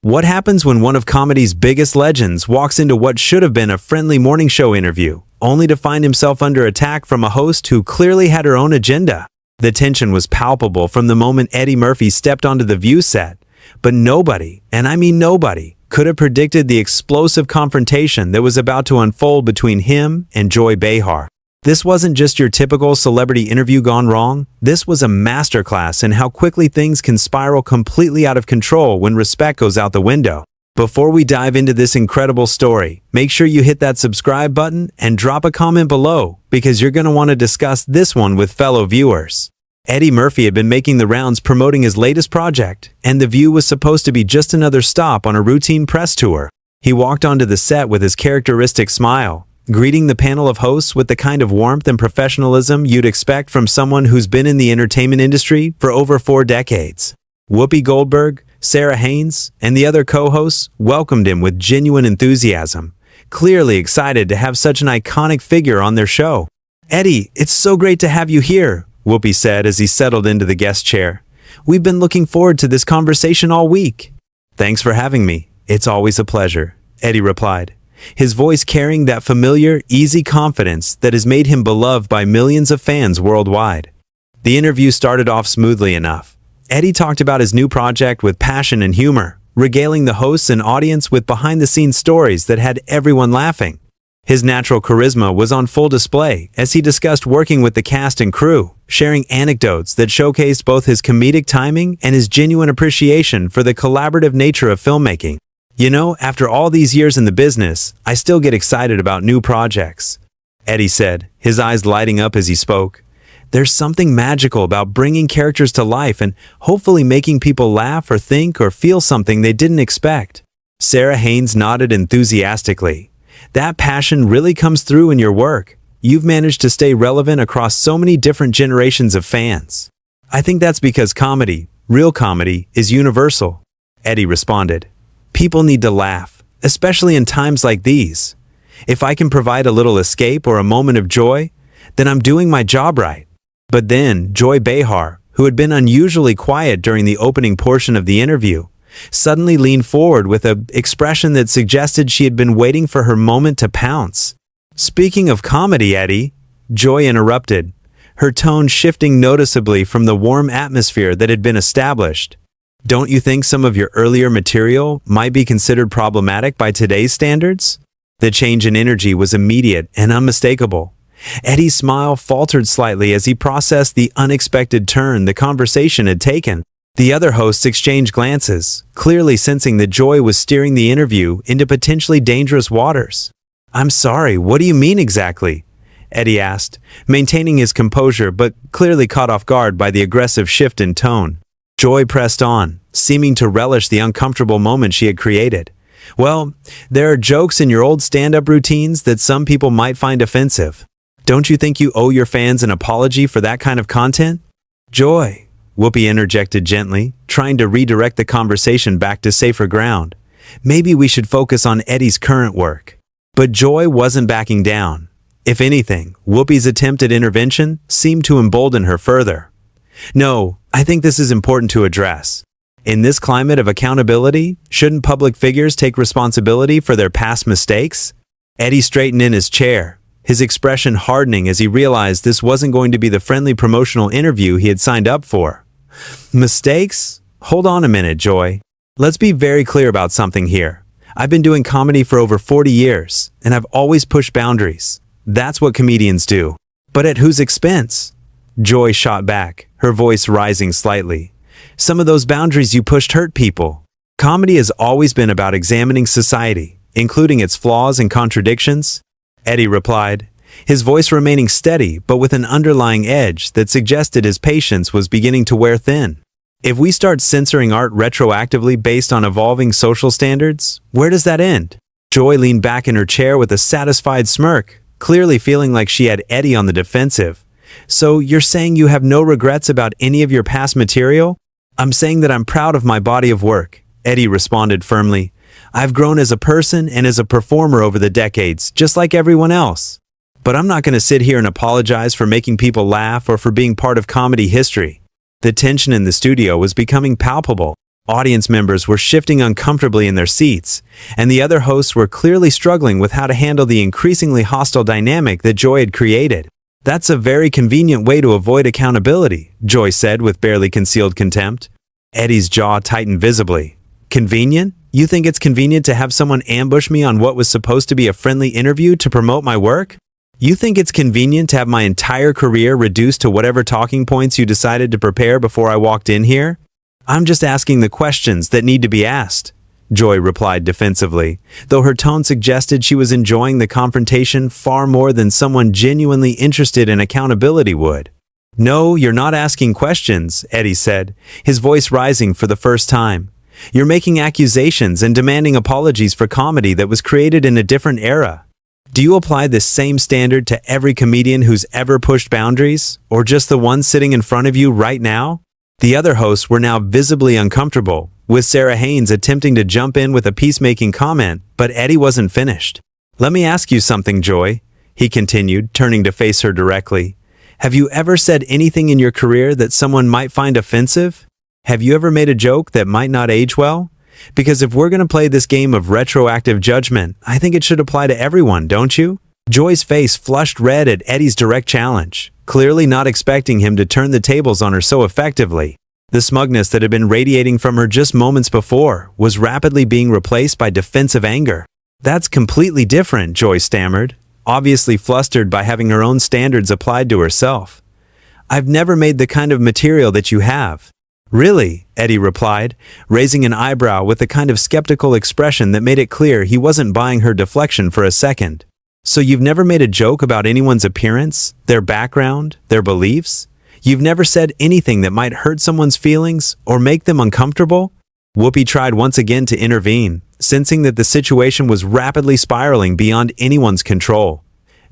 What happens when one of comedy's biggest legends walks into what should have been a friendly morning show interview, only to find himself under attack from a host who clearly had her own agenda? The tension was palpable from the moment Eddie Murphy stepped onto the View set, but nobody, and I mean nobody, could have predicted the explosive confrontation that was about to unfold between him and Joy Behar. This wasn't just your typical celebrity interview gone wrong. This was a masterclass in how quickly things can spiral completely out of control when respect goes out the window. Before we dive into this incredible story, make sure you hit that subscribe button and drop a comment below, because you're going to want to discuss this one with fellow viewers. Eddie Murphy had been making the rounds promoting his latest project, and The View was supposed to be just another stop on a routine press tour. He walked onto the set with his characteristic smile, greeting the panel of hosts with the kind of warmth and professionalism you'd expect from someone who's been in the entertainment industry for over 4 decades. Whoopi Goldberg, Sarah Haynes, and the other co-hosts welcomed him with genuine enthusiasm, clearly excited to have such an iconic figure on their show. "Eddie, it's so great to have you here," Whoopi said as he settled into the guest chair. "We've been looking forward to this conversation all week." "Thanks for having me. It's always a pleasure," Eddie replied, his voice carrying that familiar, easy confidence that has made him beloved by millions of fans worldwide. The interview started off smoothly enough. Eddie talked about his new project with passion and humor, regaling the hosts and audience with behind-the-scenes stories that had everyone laughing. His natural charisma was on full display as he discussed working with the cast and crew, sharing anecdotes that showcased both his comedic timing and his genuine appreciation for the collaborative nature of filmmaking. "You know, after all these years in the business, I still get excited about new projects," Eddie said, his eyes lighting up as he spoke. "There's something magical about bringing characters to life and hopefully making people laugh or think or feel something they didn't expect." Sarah Haynes nodded enthusiastically. "That passion really comes through in your work. You've managed to stay relevant across so many different generations of fans." "I think that's because comedy, real comedy, is universal," Eddie responded. "People need to laugh, especially in times like these. If I can provide a little escape or a moment of joy, then I'm doing my job right." But then, Joy Behar, who had been unusually quiet during the opening portion of the interview, suddenly leaned forward with an expression that suggested she had been waiting for her moment to pounce. "Speaking of comedy, Eddie," Joy interrupted, her tone shifting noticeably from the warm atmosphere that had been established. "Don't you think some of your earlier material might be considered problematic by today's standards?" The change in energy was immediate and unmistakable. Eddie's smile faltered slightly as he processed the unexpected turn the conversation had taken. The other hosts exchanged glances, clearly sensing that Joy was steering the interview into potentially dangerous waters. "I'm sorry, what do you mean exactly?" Eddie asked, maintaining his composure but clearly caught off guard by the aggressive shift in tone. Joy pressed on, seeming to relish the uncomfortable moment she had created. "Well, there are jokes in your old stand-up routines that some people might find offensive. Don't you think you owe your fans an apology for that kind of content?" "Joy," Whoopi interjected gently, trying to redirect the conversation back to safer ground. "Maybe we should focus on Eddie's current work." But Joy wasn't backing down. If anything, Whoopi's attempt at intervention seemed to embolden her further. "No, I think this is important to address. In this climate of accountability, shouldn't public figures take responsibility for their past mistakes?" Eddie straightened in his chair, his expression hardening as he realized this wasn't going to be the friendly promotional interview he had signed up for. "Mistakes? Hold on a minute, Joy. Let's be very clear about something here. I've been doing comedy for over 40 years, and I've always pushed boundaries. That's what comedians do. But at whose expense?" Joy shot back, her voice rising slightly. "Some of those boundaries you pushed hurt people. Comedy has always been about examining society, including its flaws and contradictions," Eddie replied, his voice remaining steady but with an underlying edge that suggested his patience was beginning to wear thin. "If we start censoring art retroactively based on evolving social standards, where does that end?" Joy leaned back in her chair with a satisfied smirk, clearly feeling like she had Eddie on the defensive. "So you're saying you have no regrets about any of your past material?" "I'm saying that I'm proud of my body of work," Eddie responded firmly. "I've grown as a person and as a performer over the decades, just like everyone else. But I'm not going to sit here and apologize for making people laugh or for being part of comedy history." The tension in the studio was becoming palpable. Audience members were shifting uncomfortably in their seats, and the other hosts were clearly struggling with how to handle the increasingly hostile dynamic that Joy had created. "That's a very convenient way to avoid accountability," Joy said with barely concealed contempt. Eddie's jaw tightened visibly. "Convenient? You think it's convenient to have someone ambush me on what was supposed to be a friendly interview to promote my work? You think it's convenient to have my entire career reduced to whatever talking points you decided to prepare before I walked in here? I'm just asking the questions that need to be asked," Joy replied defensively, though her tone suggested she was enjoying the confrontation far more than someone genuinely interested in accountability would. "No, you're not asking questions," Eddie said, his voice rising for the first time. "You're making accusations and demanding apologies for comedy that was created in a different era. Do you apply this same standard to every comedian who's ever pushed boundaries, or just the one sitting in front of you right now?" The other hosts were now visibly uncomfortable, with Sarah Haynes attempting to jump in with a peacemaking comment, but Eddie wasn't finished. "Let me ask you something, Joy," he continued, turning to face her directly. "Have you ever said anything in your career that someone might find offensive? Have you ever made a joke that might not age well? Because if we're going to play this game of retroactive judgment, I think it should apply to everyone, don't you?" Joy's face flushed red at Eddie's direct challenge, clearly not expecting him to turn the tables on her so effectively. The smugness that had been radiating from her just moments before was rapidly being replaced by defensive anger. "That's completely different," Joy stammered, obviously flustered by having her own standards applied to herself. "I've never made the kind of material that you have." "Really?" Eddie replied, raising an eyebrow with a kind of skeptical expression that made it clear he wasn't buying her deflection for a second. "So you've never made a joke about anyone's appearance, their background, their beliefs? You've never said anything that might hurt someone's feelings or make them uncomfortable?" Whoopi tried once again to intervene, sensing that the situation was rapidly spiraling beyond anyone's control.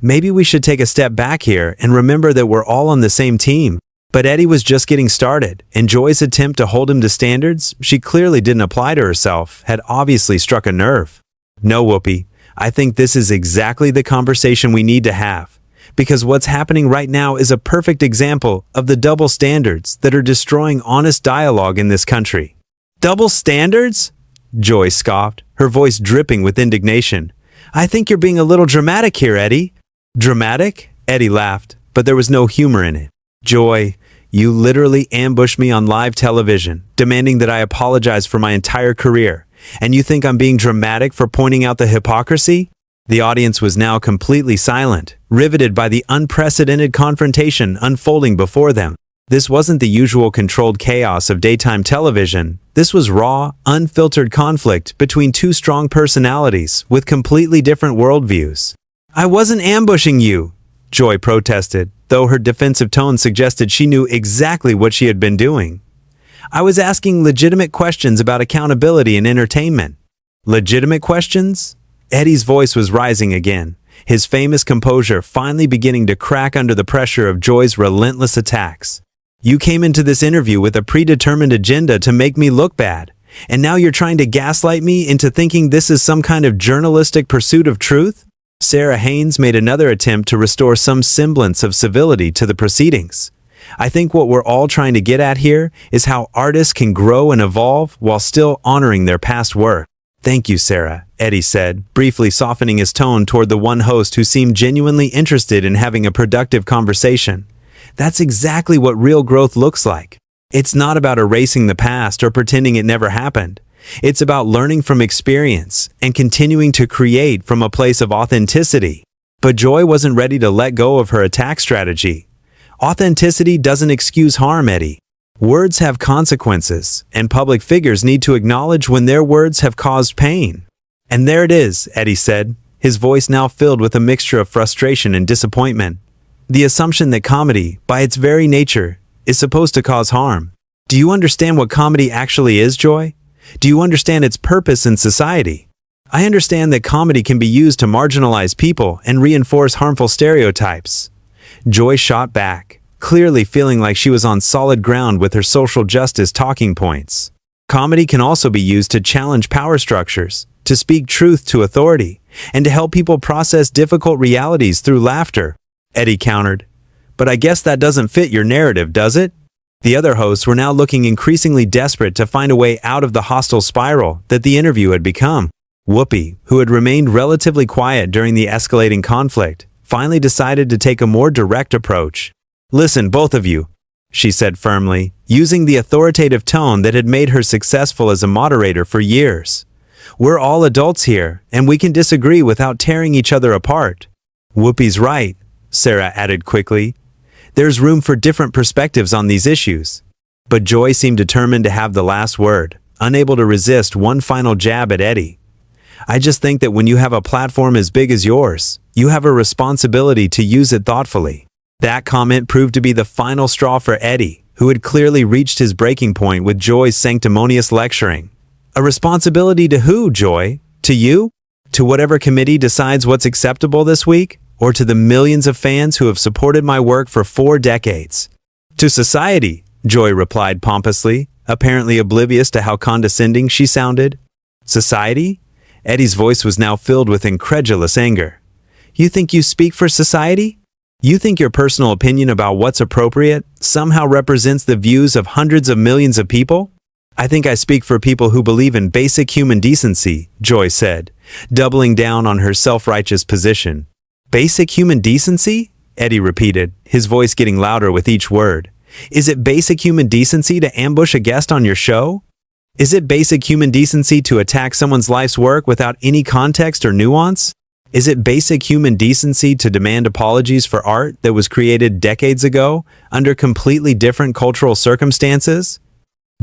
"Maybe we should take a step back here and remember that we're all on the same team." But Eddie was just getting started, and Joy's attempt to hold him to standards she clearly didn't apply to herself had obviously struck a nerve. "No, Whoopi, I think this is exactly the conversation we need to have, because what's happening right now is a perfect example of the double standards that are destroying honest dialogue in this country." "Double standards?" Joy scoffed, her voice dripping with indignation. "I think you're being a little dramatic here, Eddie." "Dramatic?" Eddie laughed, but there was no humor in it. "Joy, you literally ambushed me on live television, demanding that I apologize for my entire career, and you think I'm being dramatic for pointing out the hypocrisy?" The audience was now completely silent, riveted by the unprecedented confrontation unfolding before them. This wasn't the usual controlled chaos of daytime television. This was raw, unfiltered conflict between two strong personalities with completely different worldviews. "I wasn't ambushing you," Joy protested, though her defensive tone suggested she knew exactly what she had been doing. "I was asking legitimate questions about accountability and entertainment." "Legitimate questions?" Eddie's voice was rising again, his famous composure finally beginning to crack under the pressure of Joy's relentless attacks. "You came into this interview with a predetermined agenda to make me look bad, and now you're trying to gaslight me into thinking this is some kind of journalistic pursuit of truth?" Sarah Haynes made another attempt to restore some semblance of civility to the proceedings. "I think what we're all trying to get at here is how artists can grow and evolve while still honoring their past work." "Thank you, Sarah," Eddie said, briefly softening his tone toward the one host who seemed genuinely interested in having a productive conversation. "That's exactly what real growth looks like. It's not about erasing the past or pretending it never happened. It's about learning from experience and continuing to create from a place of authenticity." But Joy wasn't ready to let go of her attack strategy. "Authenticity doesn't excuse harm, Eddie. Words have consequences, and public figures need to acknowledge when their words have caused pain." "And there it is," Eddie said, his voice now filled with a mixture of frustration and disappointment. "The assumption that comedy, by its very nature, is supposed to cause harm. Do you understand what comedy actually is, Joy? Do you understand its purpose in society? I understand that comedy can be used to marginalize people and reinforce harmful stereotypes." Joy shot back, clearly feeling like she was on solid ground with her social justice talking points. "Comedy can also be used to challenge power structures, to speak truth to authority, and to help people process difficult realities through laughter," Eddie countered. "But I guess that doesn't fit your narrative, does it?" The other hosts were now looking increasingly desperate to find a way out of the hostile spiral that the interview had become. Whoopi, who had remained relatively quiet during the escalating conflict, finally decided to take a more direct approach. "Listen, both of you," she said firmly, using the authoritative tone that had made her successful as a moderator for years. "We're all adults here, and we can disagree without tearing each other apart." "Whoopi's right," Sarah added quickly. "There's room for different perspectives on these issues." But Joy seemed determined to have the last word, unable to resist one final jab at Eddie. "I just think that when you have a platform as big as yours, you have a responsibility to use it thoughtfully." That comment proved to be the final straw for Eddie, who had clearly reached his breaking point with Joy's sanctimonious lecturing. "A responsibility to who, Joy? To you? To whatever committee decides what's acceptable this week? Or to the millions of fans who have supported my work for 4 decades?" "To society," Joy replied pompously, apparently oblivious to how condescending she sounded. "Society?" Eddie's voice was now filled with incredulous anger. "You think you speak for society? You think your personal opinion about what's appropriate somehow represents the views of hundreds of millions of people?" "I think I speak for people who believe in basic human decency," Joy said, doubling down on her self-righteous position. "Basic human decency?" Eddie repeated, his voice getting louder with each word. "Is it basic human decency to ambush a guest on your show? Is it basic human decency to attack someone's life's work without any context or nuance? Is it basic human decency to demand apologies for art that was created decades ago under completely different cultural circumstances?"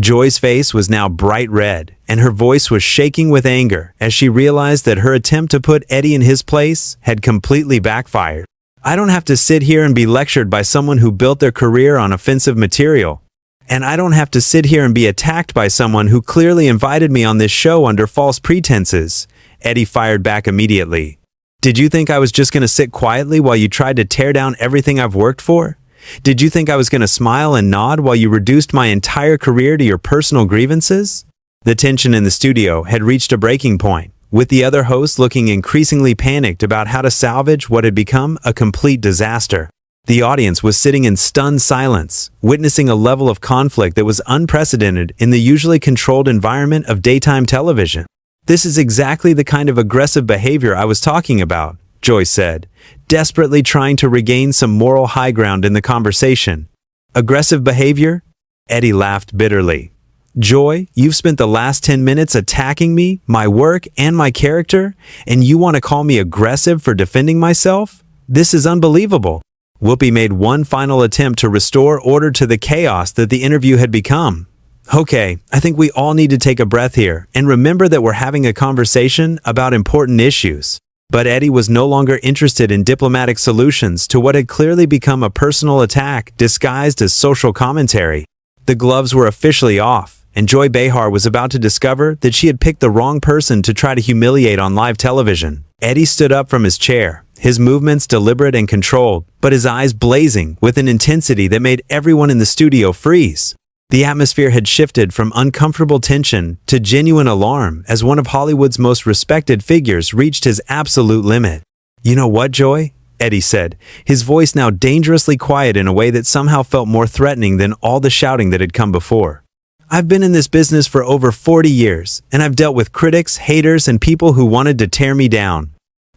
Joy's face was now bright red, and her voice was shaking with anger as she realized that her attempt to put Eddie in his place had completely backfired. "I don't have to sit here and be lectured by someone who built their career on offensive material. And I don't have to sit here and be attacked by someone who clearly invited me on this show under false pretenses," Eddie fired back immediately. "Did you think I was just going to sit quietly while you tried to tear down everything I've worked for? Did you think I was going to smile and nod while you reduced my entire career to your personal grievances?" The tension in the studio had reached a breaking point, with the other hosts looking increasingly panicked about how to salvage what had become a complete disaster. The audience was sitting in stunned silence, witnessing a level of conflict that was unprecedented in the usually controlled environment of daytime television. "This is exactly the kind of aggressive behavior I was talking about," Joy said, desperately trying to regain some moral high ground in the conversation. "Aggressive behavior?" Eddie laughed bitterly. "Joy, you've spent the last 10 minutes attacking me, my work, and my character, and you want to call me aggressive for defending myself? This is unbelievable." Whoopi made one final attempt to restore order to the chaos that the interview had become. "Okay, I think we all need to take a breath here and remember that we're having a conversation about important issues." But Eddie was no longer interested in diplomatic solutions to what had clearly become a personal attack disguised as social commentary. The gloves were officially off, and Joy Behar was about to discover that she had picked the wrong person to try to humiliate on live television. Eddie stood up from his chair, his movements deliberate and controlled, but his eyes blazing with an intensity that made everyone in the studio freeze. The atmosphere had shifted from uncomfortable tension to genuine alarm as one of Hollywood's most respected figures reached his absolute limit. "You know what, Joy?" Eddie said, his voice now dangerously quiet in a way that somehow felt more threatening than all the shouting that had come before. "I've been in this business for over 40 years, and I've dealt with critics, haters, and people who wanted to tear me down.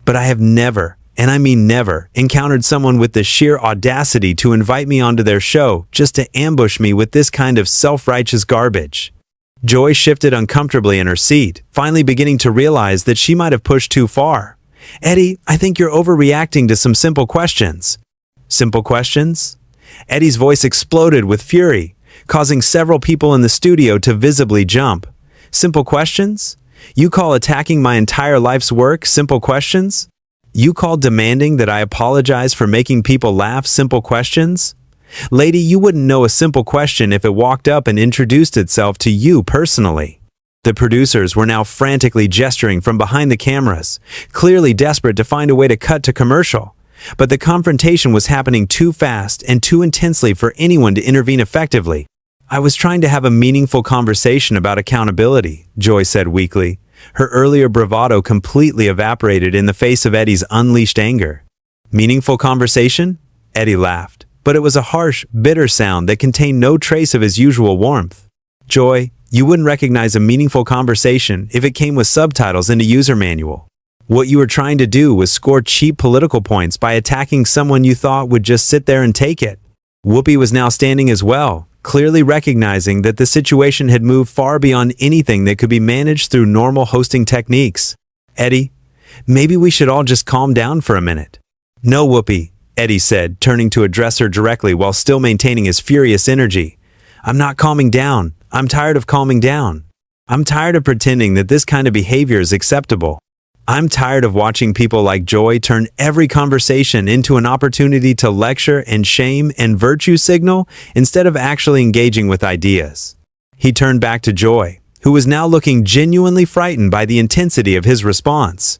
But I have never, and I mean never, encountered someone with the sheer audacity to invite me onto their show just to ambush me with this kind of self-righteous garbage." Joy shifted uncomfortably in her seat, finally beginning to realize that she might have pushed too far. "Eddie, I think you're overreacting to some simple questions." "Simple questions?" Eddie's voice exploded with fury, causing several people in the studio to visibly jump. "Simple questions? You call attacking my entire life's work simple questions? You call demanding that I apologize for making people laugh simple questions? Lady, you wouldn't know a simple question if it walked up and introduced itself to you personally." The producers were now frantically gesturing from behind the cameras, clearly desperate to find a way to cut to commercial. But the confrontation was happening too fast and too intensely for anyone to intervene effectively. "I was trying to have a meaningful conversation about accountability," Joy said weakly. Her earlier bravado completely evaporated in the face of Eddie's unleashed anger. "Meaningful conversation?" Eddie laughed, but it was a harsh, bitter sound that contained no trace of his usual warmth. Joy, you wouldn't recognize a meaningful conversation if it came with subtitles and a user manual. What you were trying to do was score cheap political points by attacking someone you thought would just sit there and take it. Whoopi was now standing as well, clearly recognizing that the situation had moved far beyond anything that could be managed through normal hosting techniques. Eddie, maybe we should all just calm down for a minute. No, Whoopi, Eddie said, turning to address her directly while still maintaining his furious energy. I'm not calming down. I'm tired of calming down. I'm tired of pretending that this kind of behavior is acceptable. I'm tired of watching people like Joy turn every conversation into an opportunity to lecture and shame and virtue signal instead of actually engaging with ideas. He turned back to Joy, who was now looking genuinely frightened by the intensity of his response.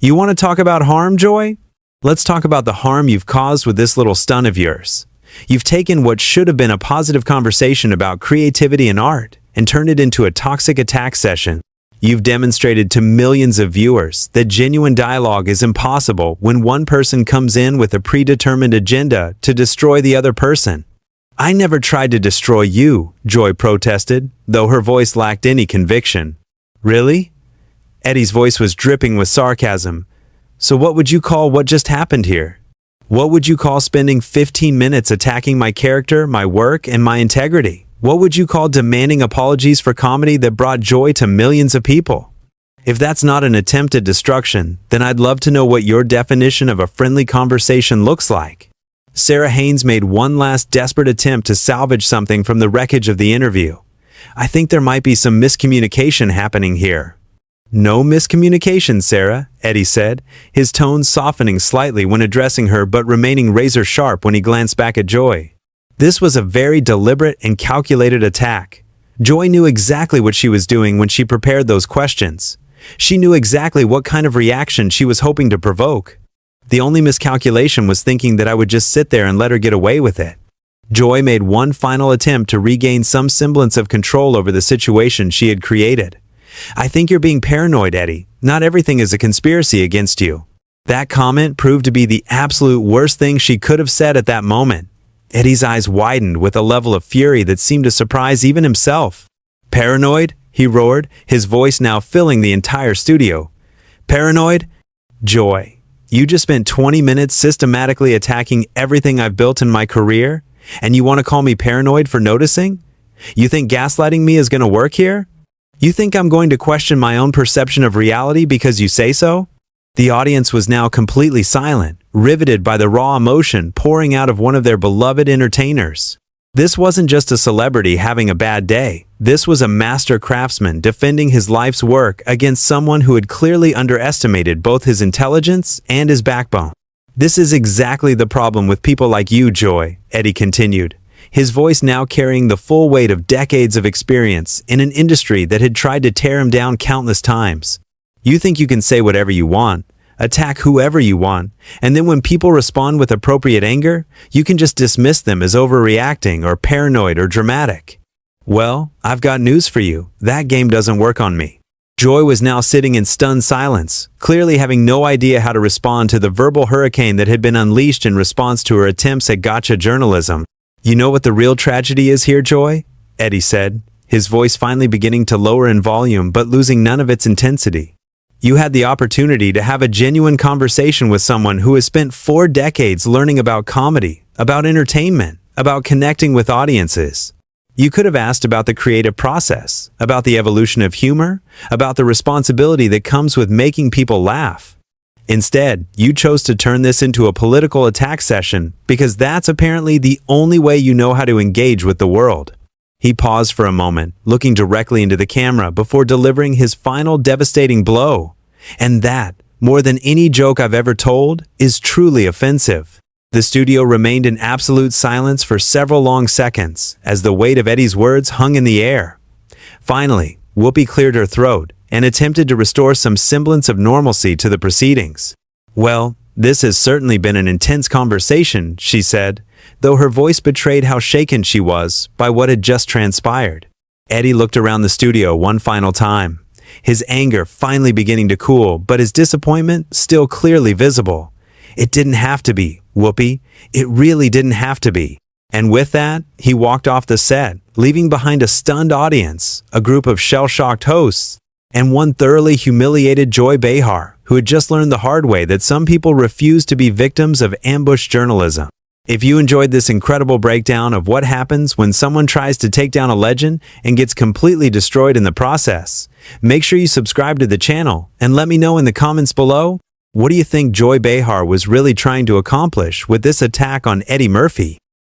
You want to talk about harm, Joy? Let's talk about the harm you've caused with this little stunt of yours. You've taken what should have been a positive conversation about creativity and art and turned it into a toxic attack session. You've demonstrated to millions of viewers that genuine dialogue is impossible when one person comes in with a predetermined agenda to destroy the other person. I never tried to destroy you, Joy protested, though her voice lacked any conviction. Really? Eddie's voice was dripping with sarcasm. So what would you call what just happened here? What would you call spending 15 minutes attacking my character, my work, and my integrity? What would you call demanding apologies for comedy that brought joy to millions of people? If that's not an attempt at destruction, then I'd love to know what your definition of a friendly conversation looks like. Sarah Haynes made one last desperate attempt to salvage something from the wreckage of the interview. I think there might be some miscommunication happening here. No miscommunication, Sarah, Eddie said, his tone softening slightly when addressing her but remaining razor sharp when he glanced back at Joy. This was a very deliberate and calculated attack. Joy knew exactly what she was doing when she prepared those questions. She knew exactly what kind of reaction she was hoping to provoke. The only miscalculation was thinking that I would just sit there and let her get away with it. Joy made one final attempt to regain some semblance of control over the situation she had created. I think you're being paranoid, Eddie. Not everything is a conspiracy against you. That comment proved to be the absolute worst thing she could have said at that moment. Eddie's eyes widened with a level of fury that seemed to surprise even himself. Paranoid? He roared, his voice now filling the entire studio. Paranoid? Joy, you just spent 20 minutes systematically attacking everything I've built in my career, and you want to call me paranoid for noticing? You think gaslighting me is going to work here? You think I'm going to question my own perception of reality because you say so? The audience was now completely silent, riveted by the raw emotion pouring out of one of their beloved entertainers. This wasn't just a celebrity having a bad day. This was a master craftsman defending his life's work against someone who had clearly underestimated both his intelligence and his backbone. This is exactly the problem with people like you, Joy, Eddie continued, his voice now carrying the full weight of decades of experience in an industry that had tried to tear him down countless times. You think you can say whatever you want, attack whoever you want, and then when people respond with appropriate anger, you can just dismiss them as overreacting or paranoid or dramatic. Well, I've got news for you. That game doesn't work on me. Joy was now sitting in stunned silence, clearly having no idea how to respond to the verbal hurricane that had been unleashed in response to her attempts at gotcha journalism. You know what the real tragedy is here, Joy? Eddie said, his voice finally beginning to lower in volume but losing none of its intensity. You had the opportunity to have a genuine conversation with someone who has spent 4 decades learning about comedy, about entertainment, about connecting with audiences. You could have asked about the creative process, about the evolution of humor, about the responsibility that comes with making people laugh. Instead, you chose to turn this into a political attack session because that's apparently the only way you know how to engage with the world. He paused for a moment, looking directly into the camera before delivering his final devastating blow. And that, more than any joke I've ever told, is truly offensive. The studio remained in absolute silence for several long seconds as the weight of Eddie's words hung in the air. Finally, Whoopi cleared her throat and attempted to restore some semblance of normalcy to the proceedings. Well, this has certainly been an intense conversation, she said, though her voice betrayed how shaken she was by what had just transpired. Eddie looked around the studio one final time, his anger finally beginning to cool, but his disappointment still clearly visible. It didn't have to be, Whoopi. It really didn't have to be. And with that, he walked off the set, leaving behind a stunned audience, a group of shell-shocked hosts, and one thoroughly humiliated Joy Behar, who had just learned the hard way that some people refuse to be victims of ambush journalism. If you enjoyed this incredible breakdown of what happens when someone tries to take down a legend and gets completely destroyed in the process, make sure you subscribe to the channel and let me know in the comments below, what do you think Joy Behar was really trying to accomplish with this attack on Eddie Murphy?